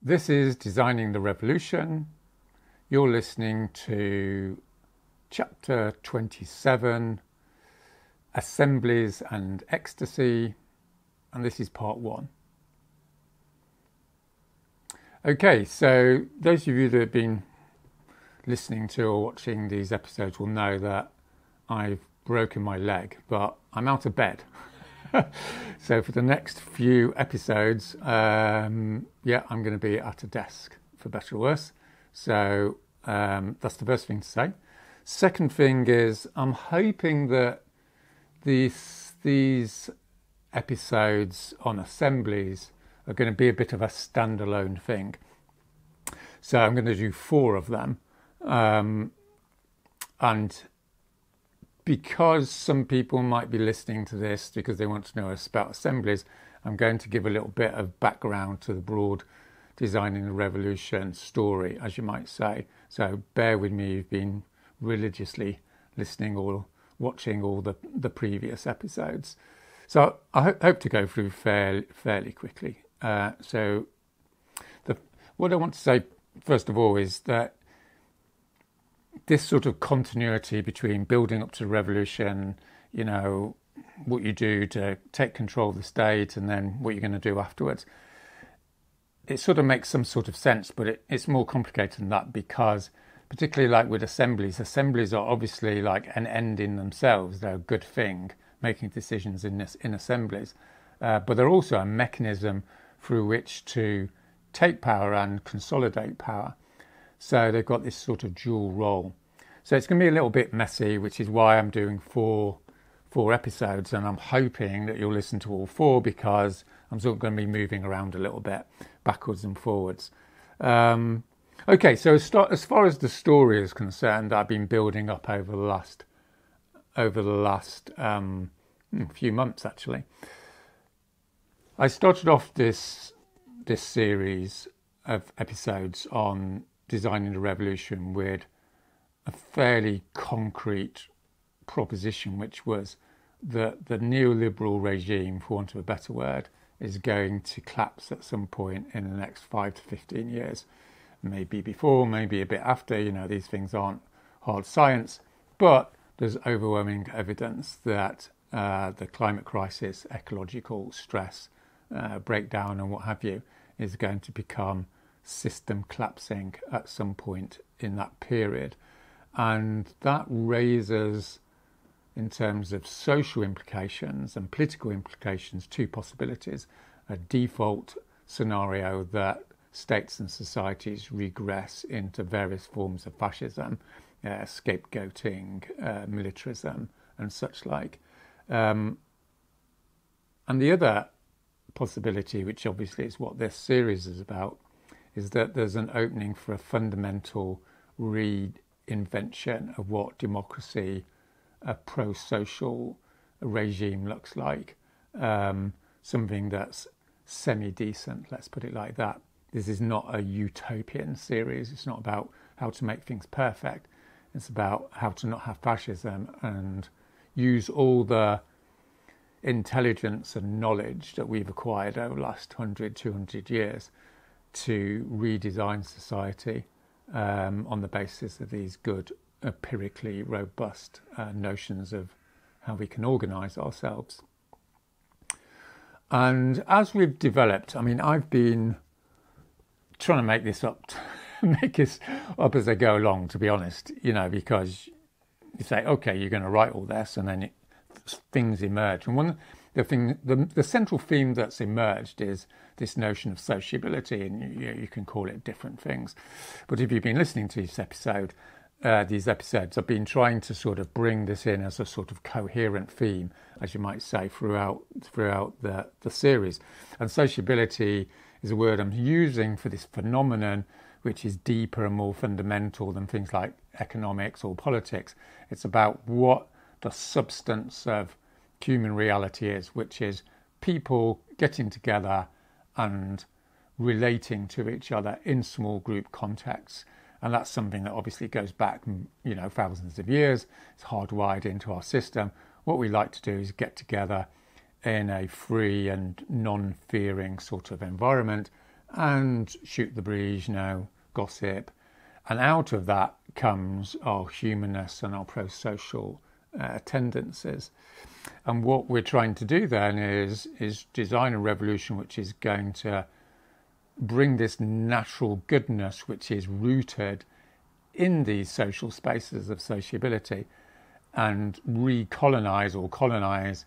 This is Designing the Revolution. You're listening to Chapter 27, Assemblies and Ecstasy, and this is part 1. Okay, so those of you that have been listening to or watching these episodes will know that I've broken my leg, but I'm out of bed. So for the next few episodes, I'm going to be at a desk, for better or worse. So that's the first thing to say. Second thing is, I'm hoping that these episodes on assemblies are going to be a bit of a standalone thing. So I'm going to do 4 of them. And because some people might be listening to this because they want to know about assemblies, I'm going to give a little bit of background to the broad Designing the Revolution story, as you might say. So bear with me, you've been religiously listening or watching all the previous episodes. So I hope to go through fairly quickly. What I want to say, first of all, is that this sort of continuity between building up to the revolution, you know, what you do to take control of the state and then what you're going to do afterwards, it sort of makes some sort of sense, but it's more complicated than that, because particularly like with assemblies are obviously like an end in themselves. They're a good thing, making decisions in assemblies, but they're also a mechanism through which to take power and consolidate power. So they've got this sort of dual role. So it's going to be a little bit messy, which is why I'm doing four episodes, and I'm hoping that you'll listen to all 4, because I'm sort of going to be moving around a little bit, backwards and forwards. Okay, so as far as the story is concerned, I've been building up over the last few months, actually. I started off this series of episodes on Designing the Revolution with a fairly concrete proposition, which was that the neoliberal regime, for want of a better word, is going to collapse at some point in the next 5 to 15 years. Maybe before, maybe a bit after. You know, these things aren't hard science, but there's overwhelming evidence that the climate crisis, ecological stress, breakdown and what have you, is going to become system collapsing at some point in that period. And that raises, in terms of social implications and political implications, 2 possibilities: a default scenario that states and societies regress into various forms of fascism, scapegoating, militarism and such like. And the other possibility, which obviously is what this series is about, is that there's an opening for a fundamental reinvention of what democracy, a pro-social regime looks like. Something that's semi-decent, let's put it like that. This is not a utopian series. It's not about how to make things perfect. It's about how to not have fascism and use all the intelligence and knowledge that we've acquired over the last 100, 200 years to redesign society on the basis of these good, empirically robust notions of how we can organise ourselves. And as we've developed, I mean, I've been trying to make this up as I go along, to be honest, you know, because you say, okay, you're going to write all this, and then things emerge. And the central theme that's emerged is this notion of sociability, and you can call it different things. But if you've been listening to these episodes, I've been trying to sort of bring this in as a sort of coherent theme, as you might say, throughout the series. And sociability is a word I'm using for this phenomenon, which is deeper and more fundamental than things like economics or politics. It's about what the substance of human reality is, which is people getting together and relating to each other in small group contexts. And that's something that obviously goes back, you know, thousands of years. It's hardwired into our system. What we like to do is get together in a free and non-fearing sort of environment and shoot the breeze, gossip. And out of that comes our humanness and our pro-social tendencies. And what we're trying to do then is design a revolution which is going to bring this natural goodness which is rooted in these social spaces of sociability and recolonize or colonize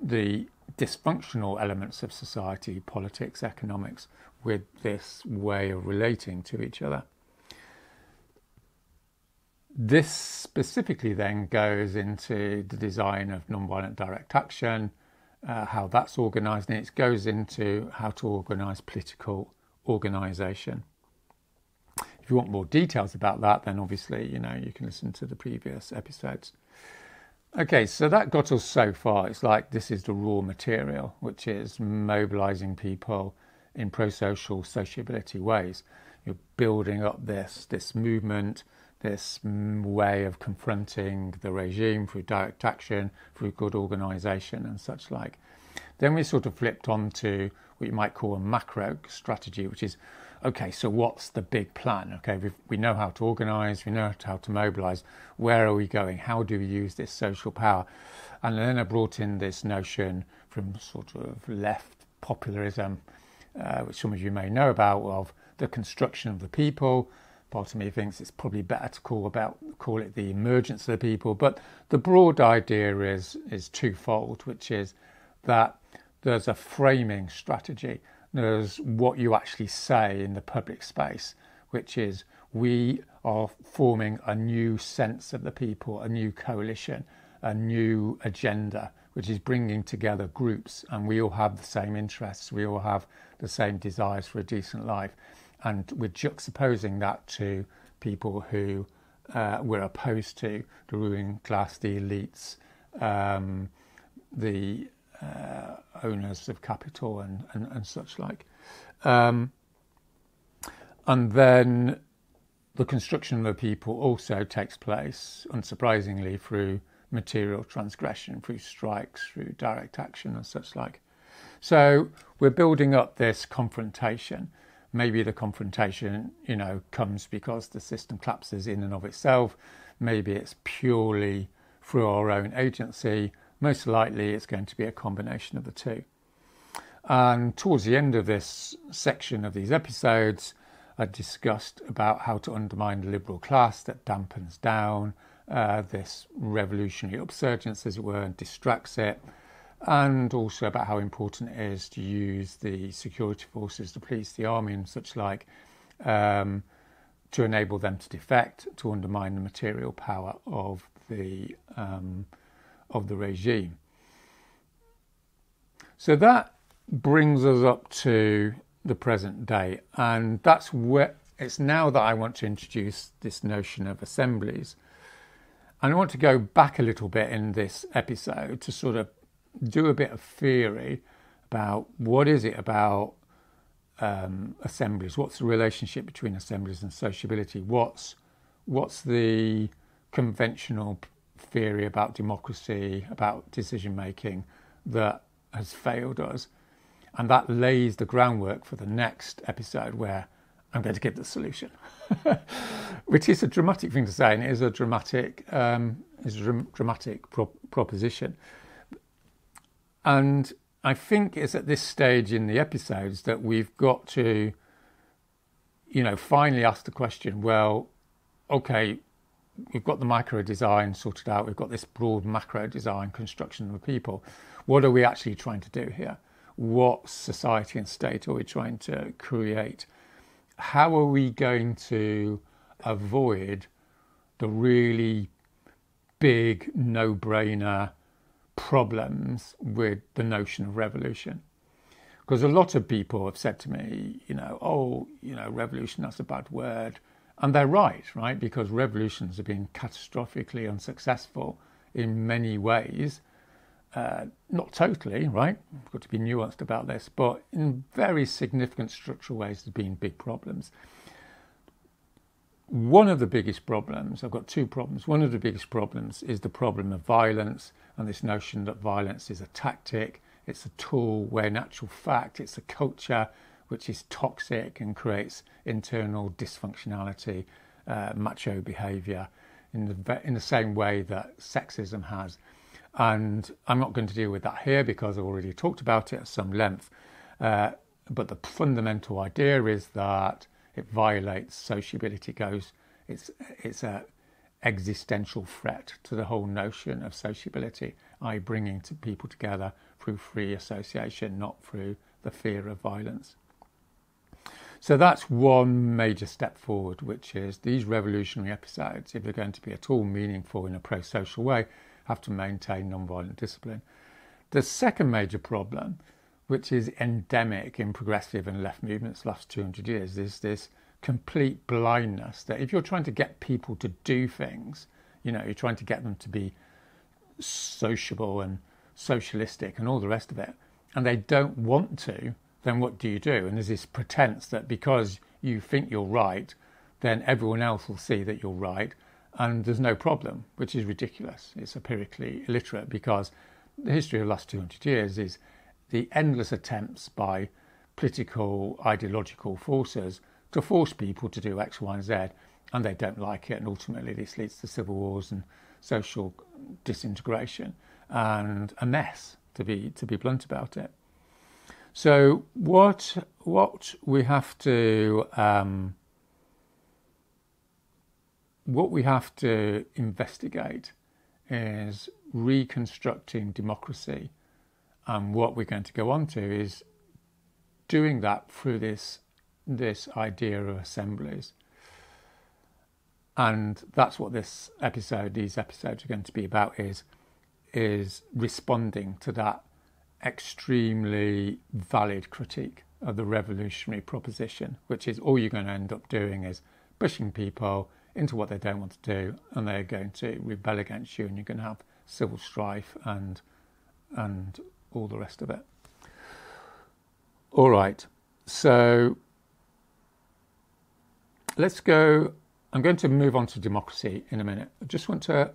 the dysfunctional elements of society, politics, economics, with this way of relating to each other. This specifically then goes into the design of nonviolent direct action, how that's organised, and it goes into how to organise political organisation. If you want more details about that, then obviously, you can listen to the previous episodes. Okay, so that got us so far. It's like this is the raw material, which is mobilising people in pro-social, sociability ways. You're building up this movement, this way of confronting the regime through direct action, through good organisation and such like. Then we sort of flipped on to what you might call a macro strategy, which is, okay, so what's the big plan? Okay, we know how to organise, we know how to mobilise. Where are we going? How do we use this social power? And then I brought in this notion from sort of left populism, which some of you may know about, of the construction of the people. Part of me thinks it's probably better to call it the emergence of the people. But the broad idea is twofold, which is that there's a framing strategy. There's what you actually say in the public space, which is we are forming a new sense of the people, a new coalition, a new agenda, which is bringing together groups, and we all have the same interests, we all have the same desires for a decent life. And we're juxtaposing that to people who we're opposed to, the ruling class, the elites, the owners of capital and such like. And then the construction of the people also takes place, unsurprisingly, through material transgression, through strikes, through direct action and such like. So we're building up this confrontation. Maybe the confrontation, comes because the system collapses in and of itself. Maybe it's purely through our own agency. Most likely it's going to be a combination of the two. And towards the end of this section of these episodes, I discussed about how to undermine the liberal class that dampens down this revolutionary upsurgence, as it were, and distracts it. And also about how important it is to use the security forces, the police, the army and such like, to enable them to defect, to undermine the material power of the regime. So that brings us up to the present day, and that's where it's now that I want to introduce this notion of assemblies. And I want to go back a little bit in this episode to sort of do a bit of theory about what is it about assemblies, what's the relationship between assemblies and sociability, what's the conventional theory about democracy, about decision making that has failed us. And that lays the groundwork for the next episode, where I'm going to give the solution, which is a dramatic thing to say, and it is a dramatic proposition. And I think it's at this stage in the episodes that we've got to, finally ask the question, well, okay, we've got the micro design sorted out, we've got this broad macro design construction of the people. What are we actually trying to do here? What society and state are we trying to create? How are we going to avoid the really big no-brainer problems with the notion of revolution? Because a lot of people have said to me, revolution, that's a bad word. And they're right? Because revolutions have been catastrophically unsuccessful in many ways. Not totally, right? We've got to be nuanced about this, but in very significant structural ways, there's been big problems. One of the biggest problems, I've got two problems. One of the biggest problems is the problem of violence, and this notion that violence is a tactic, it's a tool, where in actual fact it's a culture which is toxic and creates internal dysfunctionality, macho behaviour, in the same way that sexism has. And I'm not going to deal with that here because I've already talked about it at some length. But the fundamental idea is that it violates sociability. It's a existential threat to the whole notion of sociability, i.e. bringing people together through free association, not through the fear of violence. So that's one major step forward, which is these revolutionary episodes, if they're going to be at all meaningful in a pro-social way, have to maintain non-violent discipline. The second major problem, which is endemic in progressive and left movements the last 200 years, is this complete blindness that if you're trying to get people to do things, you're trying to get them to be sociable and socialistic and all the rest of it, and they don't want to, then what do? And there's this pretense that because you think you're right, then everyone else will see that you're right, and there's no problem, which is ridiculous. It's empirically illiterate, because the history of the last 200 years is the endless attempts by political, ideological forces to force people to do X, Y, and Z, and they don't like it, and ultimately this leads to civil wars and social disintegration and a mess, to be blunt about it. So what we have to investigate is reconstructing democracy, and what we're going to go on to is doing that through this idea of assemblies. And that's what these episodes are going to be about, is responding to that extremely valid critique of the revolutionary proposition, which is all you're going to end up doing is pushing people into what they don't want to do, and they're going to rebel against you, and you're going to have civil strife and all the rest of it. All right, so let's go. I'm going to move on to democracy in a minute. I just want to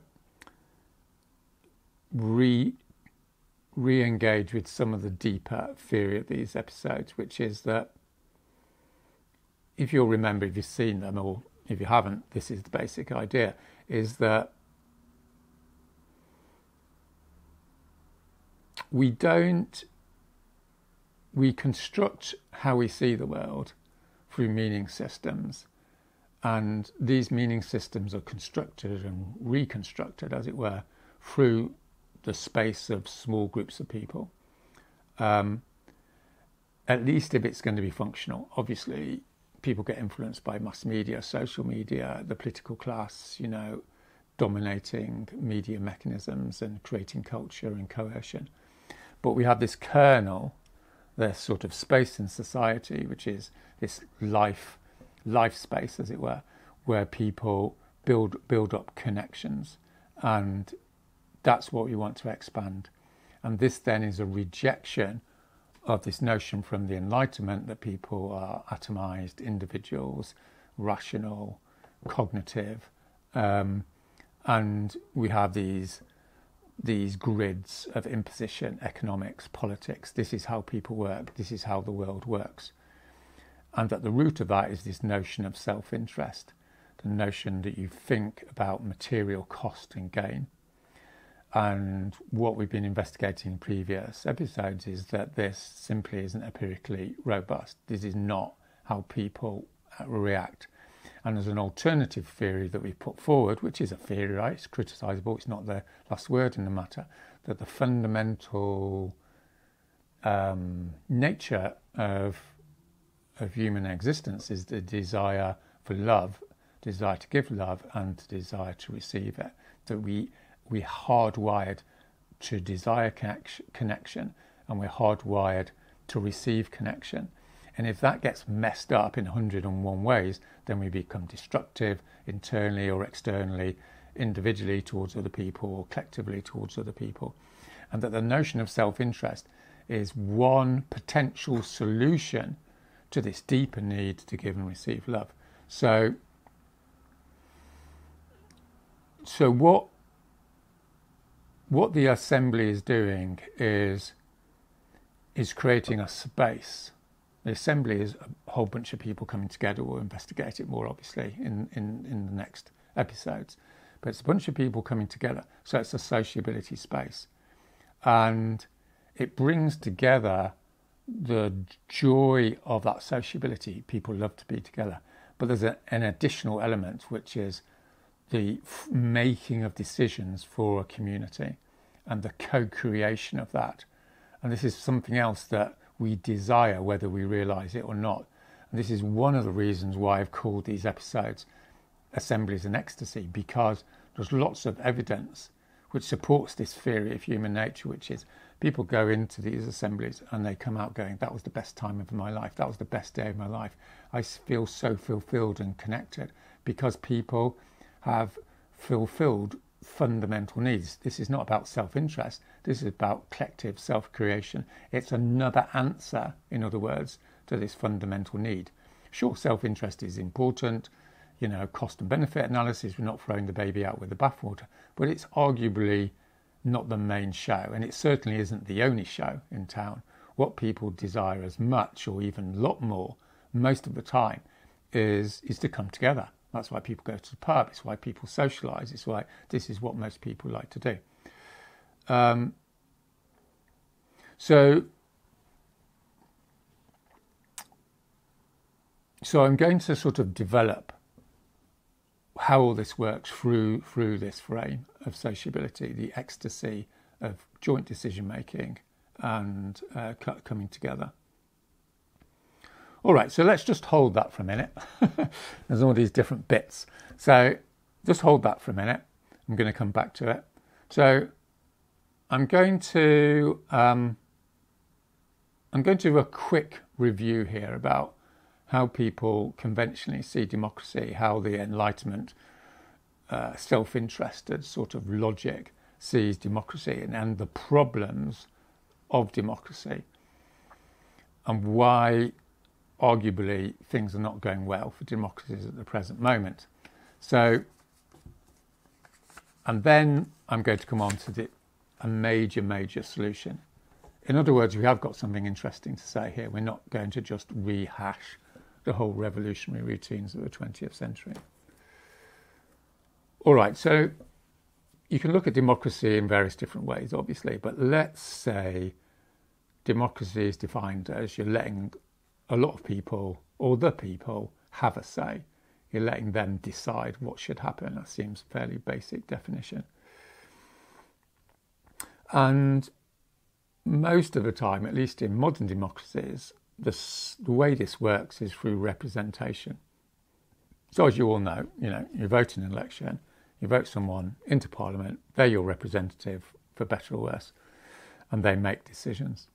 re-engage with some of the deeper theory of these episodes, which is that, if you'll remember, if you've seen them, or if you haven't, this is the basic idea, is that we construct how we see the world through meaning systems, and these meaning systems are constructed and reconstructed, as it were, through the space of small groups of people, at least if it's going to be functional. Obviously, people get influenced by mass media, social media, the political class, dominating media mechanisms and creating culture and coercion. But we have this kernel, this sort of space in society, which is this life space, as it were, where people build up connections, and that's what we want to expand. And this then is a rejection of this notion from the Enlightenment that people are atomized individuals, rational, cognitive, and we have these grids of imposition, economics, politics. This is how people work. This is how the world works. And at the root of that is this notion of self-interest, the notion that you think about material cost and gain. And what we've been investigating in previous episodes is that this simply isn't empirically robust. This is not how people react. And there's an alternative theory that we put forward, which is a theory, right? It's criticisable, it's not the last word in the matter, that the fundamental nature of human existence is the desire for love, desire to give love, and desire to receive it. That we're hardwired to desire connection, and we're hardwired to receive connection. And if that gets messed up in 101 ways, then we become destructive internally or externally, individually towards other people or collectively towards other people. And that the notion of self-interest is one potential solution to this deeper need to give and receive love. So what the assembly is doing is creating a space The assembly is a whole bunch of people coming together. We'll investigate it more, obviously, in the next episodes. But it's a bunch of people coming together. So it's a sociability space. And it brings together the joy of that sociability. People love to be together. But there's an additional element, which is the making of decisions for a community and the co-creation of that. And this is something else that we desire, whether we realise it or not. And this is one of the reasons why I've called these episodes Assemblies and Ecstasy, because there's lots of evidence which supports this theory of human nature, which is people go into these assemblies and they come out going, that was the best time of my life, that was the best day of my life. I feel so fulfilled and connected, because people have fulfilled fundamental needs. This is not about self-interest. This is about collective self-creation. It's another answer, in other words, to this fundamental need. Sure, self-interest is important, cost and benefit analysis. We're not throwing the baby out with the bathwater, but it's arguably not the main show, and it certainly isn't the only show in town. What people desire as much, or even a lot more, most of the time, is to come together. That's why people go to the pub. It's why people socialise. It's why this is what most people like to do. So I'm going to sort of develop how all this works through this frame of sociability, the ecstasy of joint decision making and coming together. All right, so let's just hold that for a minute. There's all these different bits. So just hold that for a minute. I'm going to come back to it. So I'm going to do a quick review here about how people conventionally see democracy, how the Enlightenment, self-interested sort of logic sees democracy, and the problems of democracy, and why arguably things are not going well for democracies at the present moment. So, and then I'm going to come on to a major solution. In other words, we have got something interesting to say here. We're not going to just rehash the whole revolutionary routines of the 20th century. All right, so you can look at democracy in various different ways, obviously, but let's say democracy is defined as you're letting a lot of people, or the people, have a say. You're letting them decide what should happen. That seems a fairly basic definition. And most of the time, at least in modern democracies, the way this works is through representation. So as you all know, you vote in an election, you vote someone into Parliament, they're your representative, for better or worse, and they make decisions.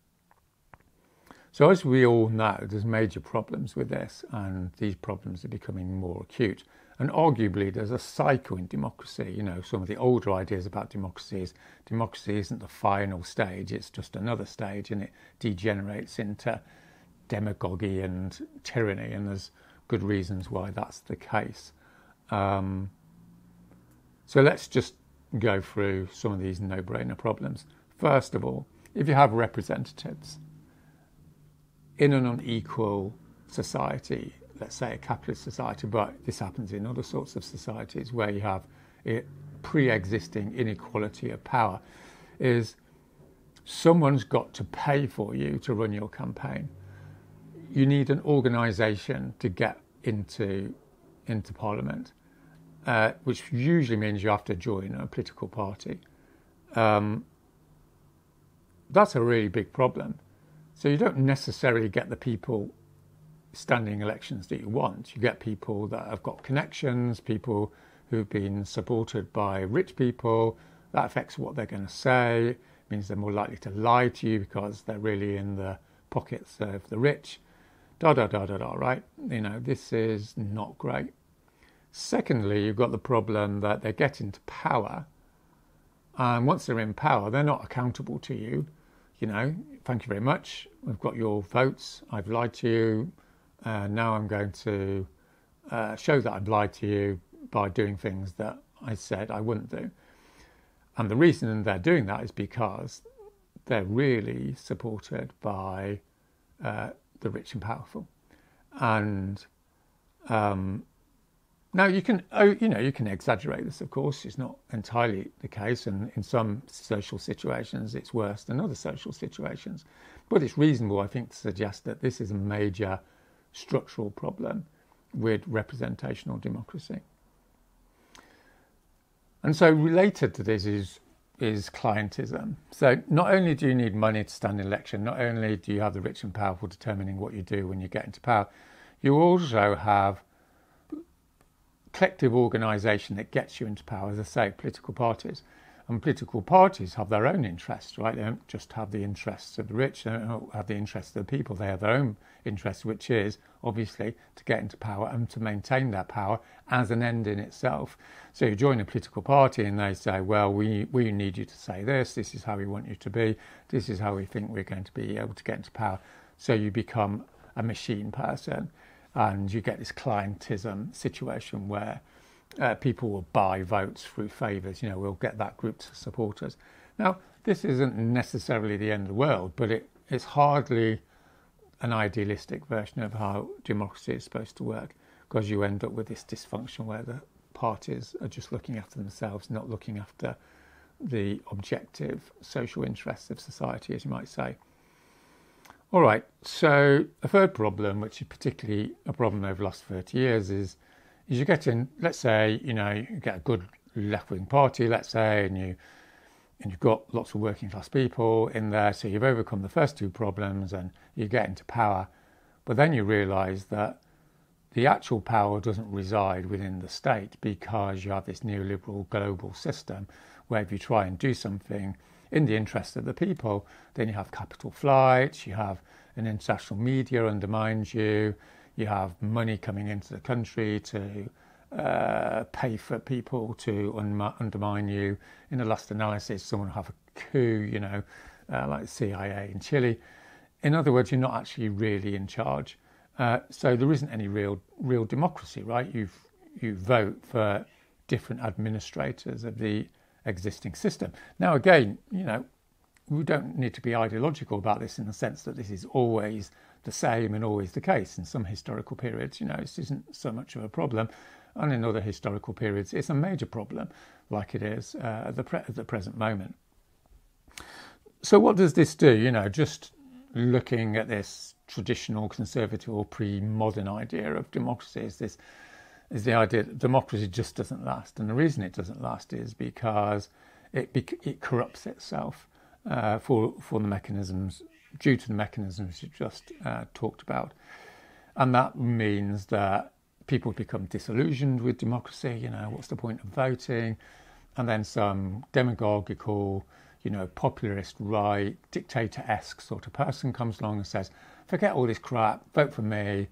So as we all know, there's major problems with this, and these problems are becoming more acute. And arguably, there's a cycle in democracy. Some of the older ideas about democracy is democracy isn't the final stage, it's just another stage, and it degenerates into demagogy and tyranny, and there's good reasons why that's the case. So let's just go through some of these no-brainer problems. First of all, if you have representatives in an unequal society, let's say a capitalist society, but this happens in other sorts of societies where you have a pre-existing inequality of power, is someone's got to pay for you to run your campaign. You need an organisation to get into Parliament, which usually means you have to join a political party. That's a really big problem. So you don't necessarily get the people standing elections that you want. You get people that have got connections, people who've been supported by rich people. That affects what they're going to say. It means they're more likely to lie to you because they're really in the pockets of the rich. Right? This is not great. Secondly, you've got the problem that they get into power, and once they're in power, they're not accountable to you. Thank you very much. We've got your votes. I've lied to you. Now I'm going to show that I've lied to you by doing things that I said I wouldn't do. And the reason they're doing that is because they're really supported by the rich and powerful. And now you can exaggerate this, of course. It's not entirely the case, and in some social situations it's worse than other social situations. But it's reasonable, I think, to suggest that this is a major structural problem with representational democracy. And so related to this is clientism. So not only do you need money to stand in election, not only do you have the rich and powerful determining what you do when you get into power, you also have collective organisation that gets you into power, as I say, political parties. And political parties have their own interests, right? They don't just have the interests of the rich, they don't have the interests of the people, they have their own interests, which is obviously to get into power and to maintain their power as an end in itself. So you join a political party and they say, well, we need you to say this is how we want you to be, this is how we think we're going to be able to get into power. So you become a machine person. And you get this clientism situation where people will buy votes through favours. We'll get that group to support us. Now, this isn't necessarily the end of the world, but it's hardly an idealistic version of how democracy is supposed to work, because you end up with this dysfunction where the parties are just looking after themselves, not looking after the objective social interests of society, as you might say. All right, so a third problem, which is particularly a problem over the last 30 years, is you get in, let's say, you get a good left-wing party, let's say, and you've got lots of working class people in there, so you've overcome the first two problems and you get into power. But then you realise that the actual power doesn't reside within the state, because you have this neoliberal global system where if you try and do something in the interest of the people, then you have capital flight, you have an international media undermines you, you have money coming into the country to pay for people to undermine you. In the last analysis, someone will have a coup, like the CIA in Chile. In other words, you're not actually really in charge. So there isn't any real democracy, right? You vote for different administrators of the existing system. Now, again, we don't need to be ideological about this in the sense that this is always the same and always the case. In some historical periods, this isn't so much of a problem, and in other historical periods, it's a major problem, like it is at the present moment. So what does this do? Just looking at this traditional conservative or pre-modern idea of democracy is the idea that democracy just doesn't last. And the reason it doesn't last is because it corrupts itself for the mechanisms, due to the mechanisms you just talked about. And that means that people become disillusioned with democracy. What's the point of voting? And then some demagogical, populist, right, dictator-esque sort of person comes along and says, forget all this crap, vote for me.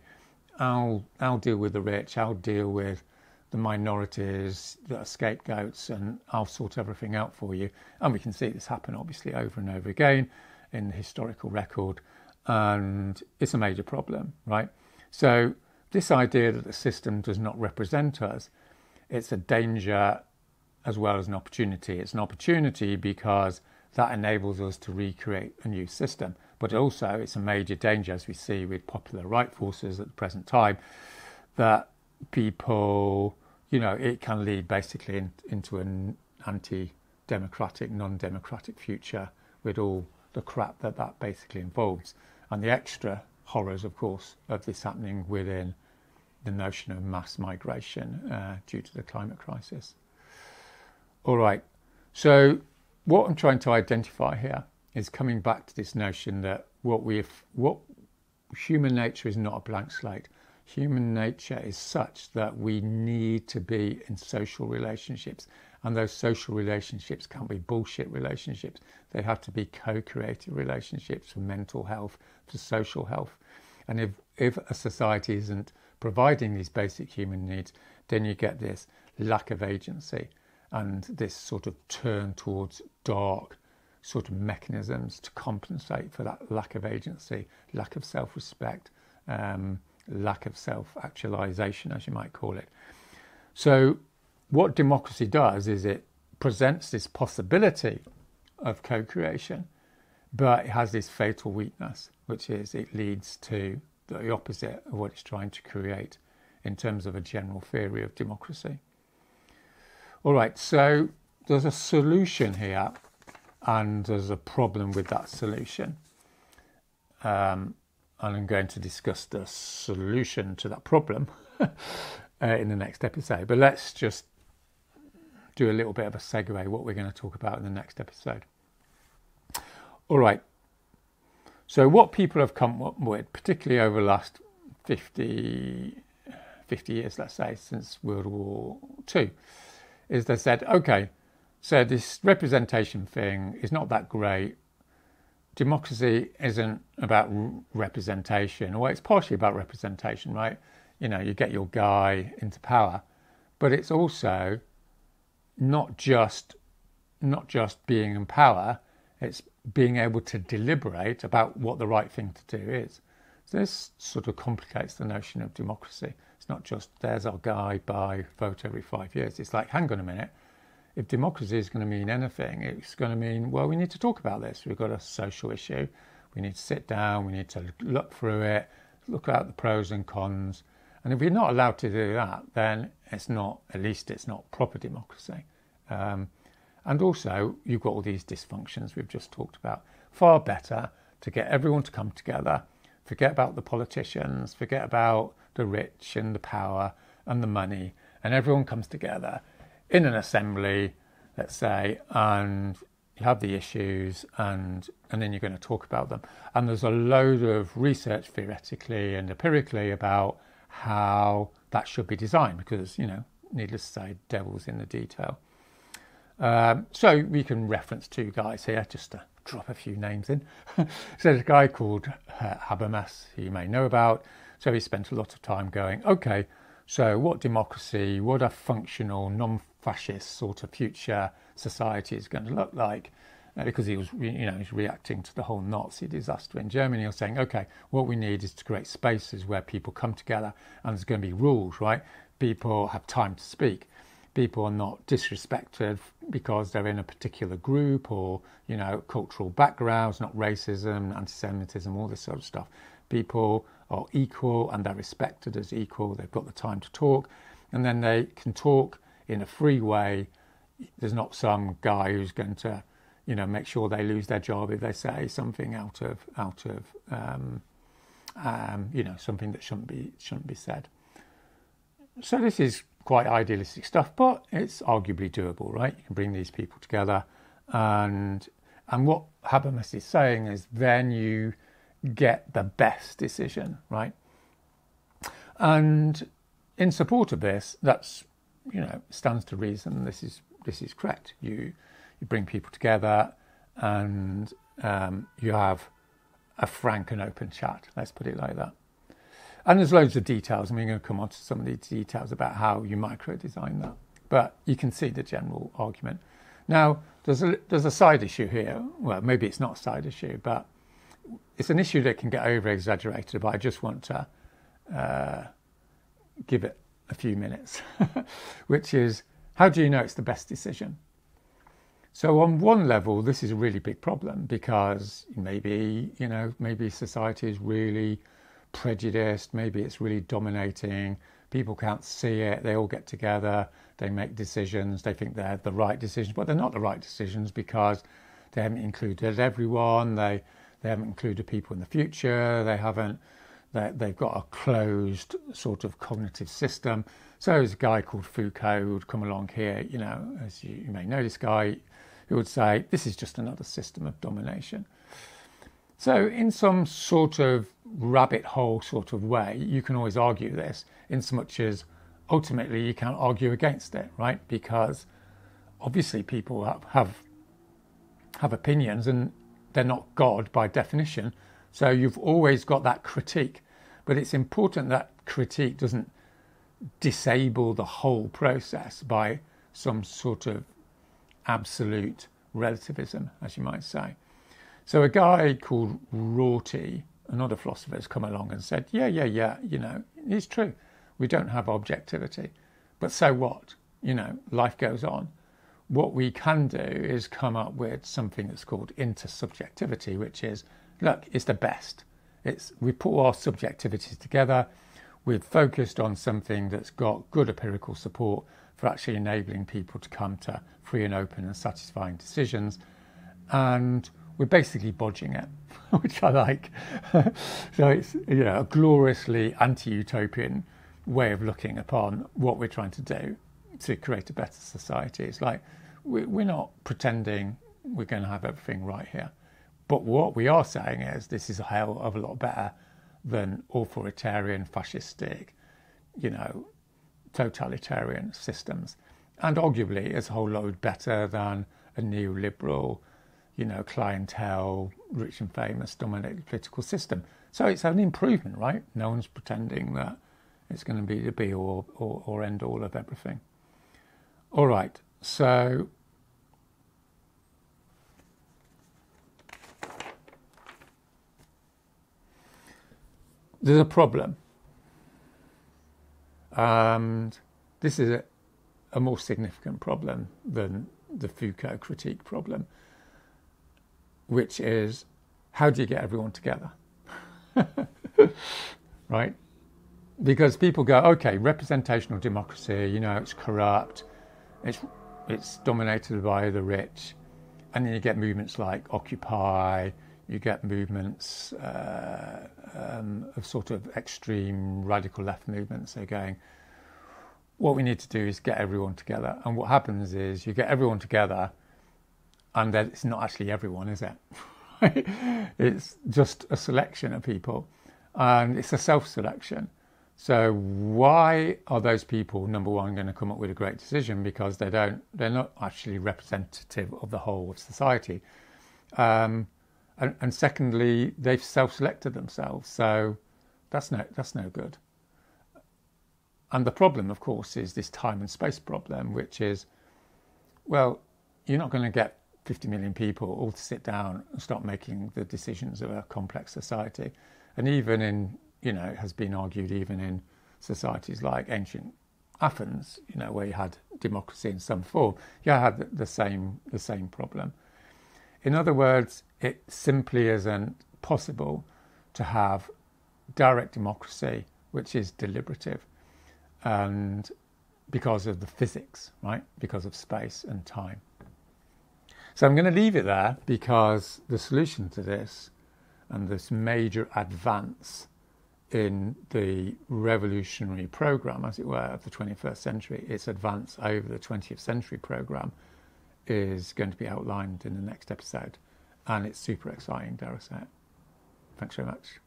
I'll deal with the rich, I'll deal with the minorities, the scapegoats, and I'll sort everything out for you. And we can see this happen, obviously, over and over again in the historical record. And it's a major problem, right? So this idea that the system does not represent us, it's a danger as well as an opportunity. It's an opportunity because that enables us to recreate a new system. But also it's a major danger, as we see with popular right forces at the present time, that people, it can lead basically into an anti-democratic, non-democratic future with all the crap that basically involves. And the extra horrors, of course, of this happening within the notion of mass migration due to the climate crisis. All right, so what I'm trying to identify here is coming back to this notion that what human nature is not a blank slate. Human nature is such that we need to be in social relationships, and those social relationships can't be bullshit relationships. They have to be co-created relationships for mental health, for social health. And if a society isn't providing these basic human needs, then you get this lack of agency and this sort of turn towards dark sort of mechanisms to compensate for that lack of agency, lack of self-respect, lack of self-actualization, as you might call it. So what democracy does is it presents this possibility of co-creation, but it has this fatal weakness. which is it leads to the opposite of what it's trying to create in terms of a general theory of democracy. All right, so there's a solution here and there's a problem with that solution. And I'm going to discuss the solution to that problem in the next episode. But let's just do a little bit of a segue, what we're going to talk about in the next episode. All right. So what people have come up with, particularly over the last 50 years, let's say, since World War II, is they said, okay, so this representation thing is not that great. Democracy isn't about representation. Well, it's partially about representation, right? You know, you get your guy into power, but it's also not just being in power, it's being able to deliberate about what the right thing to do is. So this sort of complicates the notion of democracy. It's not just there's our guy, buy, vote every 5 years. It's like, hang on a minute, if democracy is going to mean anything, it's going to mean, well, we need to talk about this. We've got a social issue. We need to sit down. We need to look through it, look at the pros and cons. And if we're not allowed to do that, then it's not, at least it's not proper democracy. And also, you've got all these dysfunctions we've just talked about. Far better to get everyone to come together, forget about the politicians, forget about the rich and the power and the money, and everyone comes together in an assembly, let's say, and you have the issues, and then you're going to talk about them. And there's a load of research theoretically and empirically about how that should be designed, because, you know, needless to say, devil's in the detail. So we can reference two guys here, just to drop a few names in. So there's a guy called Hallam, who you may know about. So he spent a lot of time going, okay, so what democracy, what a functional, non-fascist sort of future society is going to look like? Because he was, you know, he's reacting to the whole Nazi disaster in Germany. He was saying, okay, what we need is to create spaces where people come together and there's going to be rules, right? People have time to speak. People are not disrespected because they're in a particular group or, you know, cultural backgrounds, not racism, anti-Semitism, all this sort of stuff. People are equal and they're respected as equal. They've got the time to talk, and then they can talk in a free way. There's not some guy who's going to, you know, make sure they lose their job if they say something out of you know, something that shouldn't be said. So this is quite idealistic stuff, but it's arguably doable, right? You can bring these people together, and what Habermas is saying is then you get the best decision, right? And in support of this, that's, you know, stands to reason. This is correct. You bring people together, and you have a frank and open chat. Let's put it like that. And there's loads of details, and we're going to come on to some of these details about how you micro-design that. But you can see the general argument. Now, there's a side issue here. Well, maybe it's not a side issue, but it's an issue that can get over-exaggerated, but I just want to give it a few minutes, which is, how do you know it's the best decision? So on one level, this is a really big problem because maybe society is really prejudiced, maybe it's really dominating, people can't see it, they all get together, they make decisions, they think they're the right decisions, but they're not the right decisions because they haven't included everyone, they haven't included people in the future, they've got a closed sort of cognitive system. So there's a guy called Foucault who would come along here, you know, as you may know this guy, who would say, this is just another system of domination. So in some sort of rabbit hole sort of way, you can always argue this, in so much as ultimately you can't argue against it, right? Because obviously people have opinions and they're not God by definition. So you've always got that critique. But it's important that critique doesn't disable the whole process by some sort of absolute relativism, as you might say. So a guy called Rorty, another philosopher, has come along and said, yeah, you know, it's true. We don't have objectivity. But so what? You know, life goes on. What we can do is come up with something that's called intersubjectivity, which is, look, it's the best. We put our subjectivities together. We've focused on something that's got good empirical support for actually enabling people to come to free and open and satisfying decisions. And we're basically bodging it, which I like. So it's a gloriously anti-utopian way of looking upon what we're trying to do to create a better society. It's like we're not pretending we're going to have everything right here. But what we are saying is this is a hell of a lot better than authoritarian, fascistic, totalitarian systems. And arguably it's a whole load better than a neoliberal, clientele, rich and famous dominated political system. So it's an improvement, right? No one's pretending that it's going to be the be all or end all of everything. All right, so there's a problem. And this is a more significant problem than the Foucault critique problem, which is, how do you get everyone together? Right? Because people go, okay, representational democracy, it's corrupt, it's dominated by the rich, and then you get movements like Occupy, you get movements of sort of extreme radical left movements. They're going, what we need to do is get everyone together. And what happens is you get everyone together, and then it's not actually everyone, is it? It's just a selection of people, and it's a self-selection. So why are those people, number one, going to come up with a great decision? Because they're not actually representative of the whole of society. And secondly, they've self-selected themselves. So that's no good. And the problem, of course, is this time and space problem, which is, well, you're not going to get 50 million people all to sit down and start making the decisions of a complex society. And even in, it has been argued even in societies like ancient Athens, where you had democracy in some form, you had the same problem. In other words, it simply isn't possible to have direct democracy, which is deliberative, and because of the physics, right? Because of space and time. So I'm going to leave it there, because the solution to this, and this major advance in the revolutionary program, as it were, of the 21st century, its advance over the 20th century program, is going to be outlined in the next episode. And it's super exciting, dare I say it. Thanks very much.